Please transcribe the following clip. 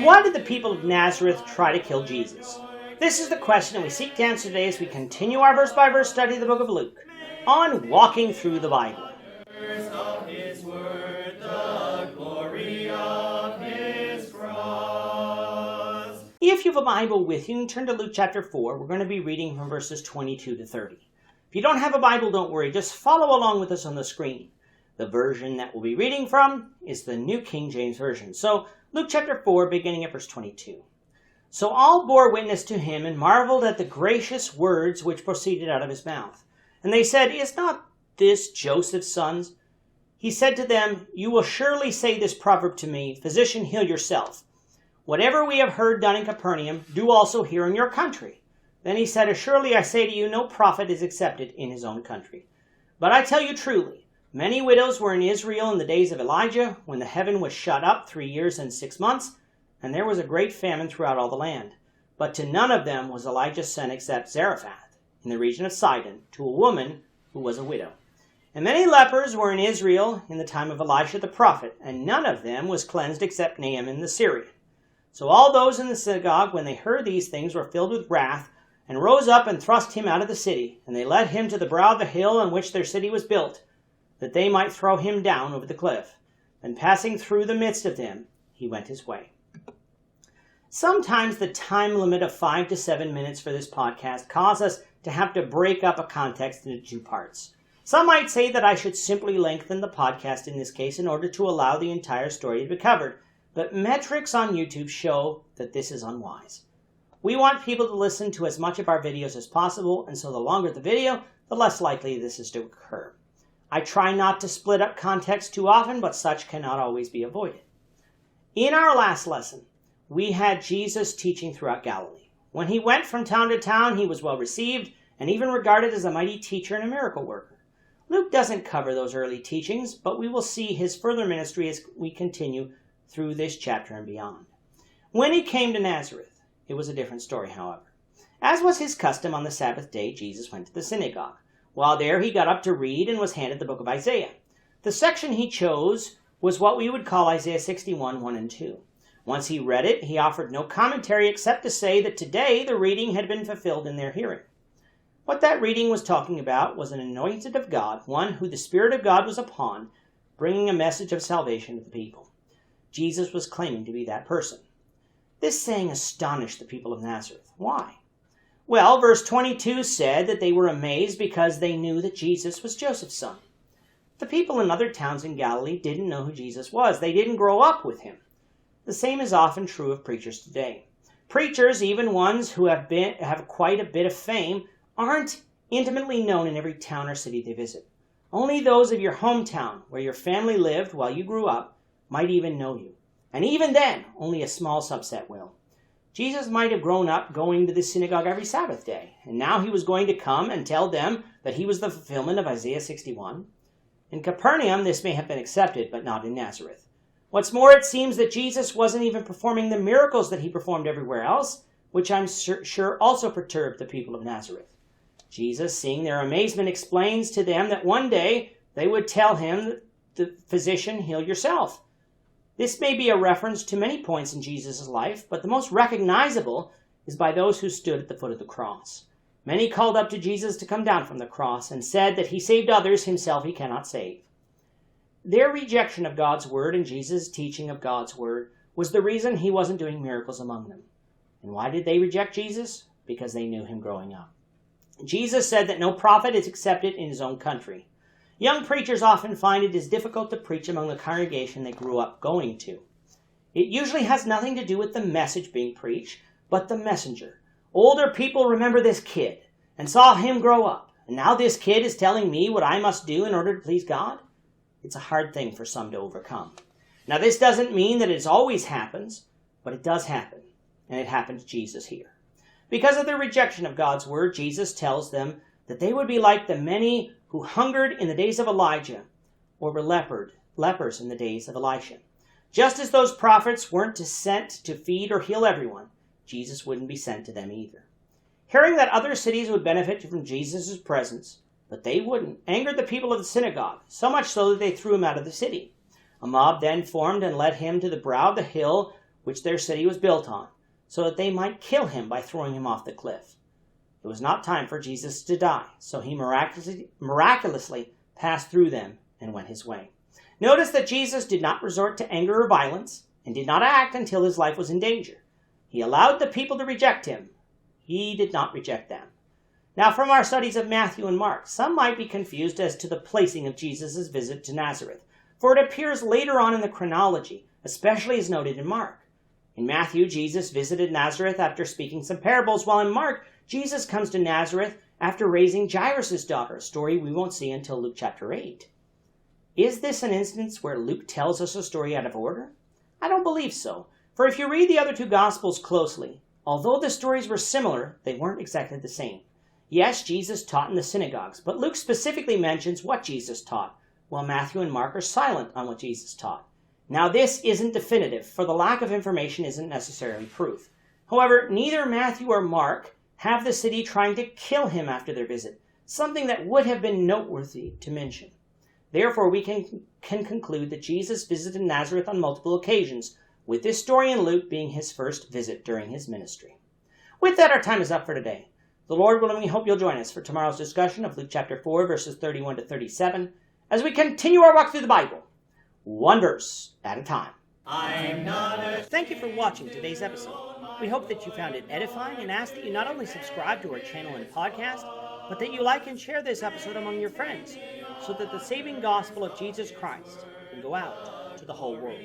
Why did the people of Nazareth try to kill Jesus? This is the question that we seek to answer today as we continue our verse-by-verse study of the book of Luke on Walking Through the Bible. If you have a Bible with you, turn to Luke chapter 4. We're going to be reading from verses 22 to 30. If you don't have a Bible, don't worry. Just follow along with us on the screen. The version that we'll be reading from is the New King James Version. So, Luke chapter 4, beginning at verse 22. So all bore witness to him and marveled at the gracious words which proceeded out of his mouth. And they said, Is not this Joseph's sons? He said to them, You will surely say this proverb to me, Physician, heal yourself. Whatever we have heard done in Capernaum, do also here in your country. Then he said, Surely I say to you, no prophet is accepted in his own country. But I tell you truly, many widows were in Israel in the days of Elijah, when the heaven was shut up 3 years and 6 months, and there was a great famine throughout all the land. But to none of them was Elijah sent except Zarephath, in the region of Sidon, to a woman who was a widow. And many lepers were in Israel in the time of Elisha the prophet, and none of them was cleansed except Naaman the Syrian. So all those in the synagogue, when they heard these things, were filled with wrath, and rose up and thrust him out of the city. And they led him to the brow of the hill on which their city was built, that they might throw him down over the cliff. And passing through the midst of them, he went his way. Sometimes the time limit of 5 to 7 minutes for this podcast causes us to have to break up a context into two parts. Some might say that I should simply lengthen the podcast in this case in order to allow the entire story to be covered, but metrics on YouTube show that this is unwise. We want people to listen to as much of our videos as possible, and so the longer the video, the less likely this is to occur. I try not to split up context too often, but such cannot always be avoided. In our last lesson, we had Jesus teaching throughout Galilee. When he went from town to town, he was well received and even regarded as a mighty teacher and a miracle worker. Luke doesn't cover those early teachings, but we will see his further ministry as we continue through this chapter and beyond. When he came to Nazareth, it was a different story, however. As was his custom on the Sabbath day, Jesus went to the synagogue. While there, he got up to read and was handed the book of Isaiah. The section he chose was what we would call Isaiah 61, 1 and 2. Once he read it, he offered no commentary except to say that today the reading had been fulfilled in their hearing. What that reading was talking about was an anointed of God, one who the Spirit of God was upon, bringing a message of salvation to the people. Jesus was claiming to be that person. This saying astonished the people of Nazareth. Why? Well, verse 22 said that they were amazed because they knew that Jesus was Joseph's son. The people in other towns in Galilee didn't know who Jesus was. They didn't grow up with him. The same is often true of preachers today. Preachers, even ones who have quite a bit of fame, aren't intimately known in every town or city they visit. Only those of your hometown, where your family lived while you grew up, might even know you. And even then, only a small subset will. Jesus might have grown up going to the synagogue every Sabbath day, and now he was going to come and tell them that he was the fulfillment of Isaiah 61. In Capernaum, this may have been accepted, but not in Nazareth. What's more, it seems that Jesus wasn't even performing the miracles that he performed everywhere else, which I'm sure also perturbed the people of Nazareth. Jesus, seeing their amazement, explains to them that one day they would tell him, the physician, heal yourself. This may be a reference to many points in Jesus' life, but the most recognizable is by those who stood at the foot of the cross. Many called up to Jesus to come down from the cross and said that he saved others, himself he cannot save. Their rejection of God's word and Jesus' teaching of God's word was the reason he wasn't doing miracles among them. And why did they reject Jesus? Because they knew him growing up. Jesus said that no prophet is accepted in his own country. Young preachers often find it is difficult to preach among the congregation they grew up going to. It usually has nothing to do with the message being preached, but the messenger. Older people remember this kid and saw him grow up, and now this kid is telling me what I must do in order to please God? It's a hard thing for some to overcome. Now, this doesn't mean that it always happens, but it does happen, and it happened to Jesus here. Because of their rejection of God's word, Jesus tells them that they would be like the many who hungered in the days of Elijah, or were lepers in the days of Elisha. Just as those prophets weren't sent to feed or heal everyone, Jesus wouldn't be sent to them either. Hearing that other cities would benefit from Jesus' presence, but they wouldn't, angered the people of the synagogue, so much so that they threw him out of the city. A mob then formed and led him to the brow of the hill which their city was built on, so that they might kill him by throwing him off the cliff. It was not time for Jesus to die, so he miraculously passed through them and went his way. Notice that Jesus did not resort to anger or violence and did not act until his life was in danger. He allowed the people to reject him. He did not reject them. Now, from our studies of Matthew and Mark, some might be confused as to the placing of Jesus' visit to Nazareth, for it appears later on in the chronology, especially as noted in Mark. In Matthew, Jesus visited Nazareth after speaking some parables, while in Mark, Jesus comes to Nazareth after raising Jairus' daughter, a story we won't see until Luke chapter 8. Is this an instance where Luke tells us a story out of order? I don't believe so, for if you read the other two Gospels closely, although the stories were similar, they weren't exactly the same. Yes, Jesus taught in the synagogues, but Luke specifically mentions what Jesus taught, while Matthew and Mark are silent on what Jesus taught. Now, this isn't definitive, for the lack of information isn't necessarily proof. However, neither Matthew or Mark have the city trying to kill him after their visit, something that would have been noteworthy to mention. Therefore, we can conclude that Jesus visited Nazareth on multiple occasions, with this story in Luke being his first visit during his ministry. With that, our time is up for today. The Lord willing, we hope you'll join us for tomorrow's discussion of Luke chapter 4, verses 31 to 37, as we continue our walk through the Bible, one verse at a time. Thank you for watching today's episode. We hope that you found it edifying and ask that you not only subscribe to our channel and podcast, but that you like and share this episode among your friends, so that the saving gospel of Jesus Christ can go out to the whole world.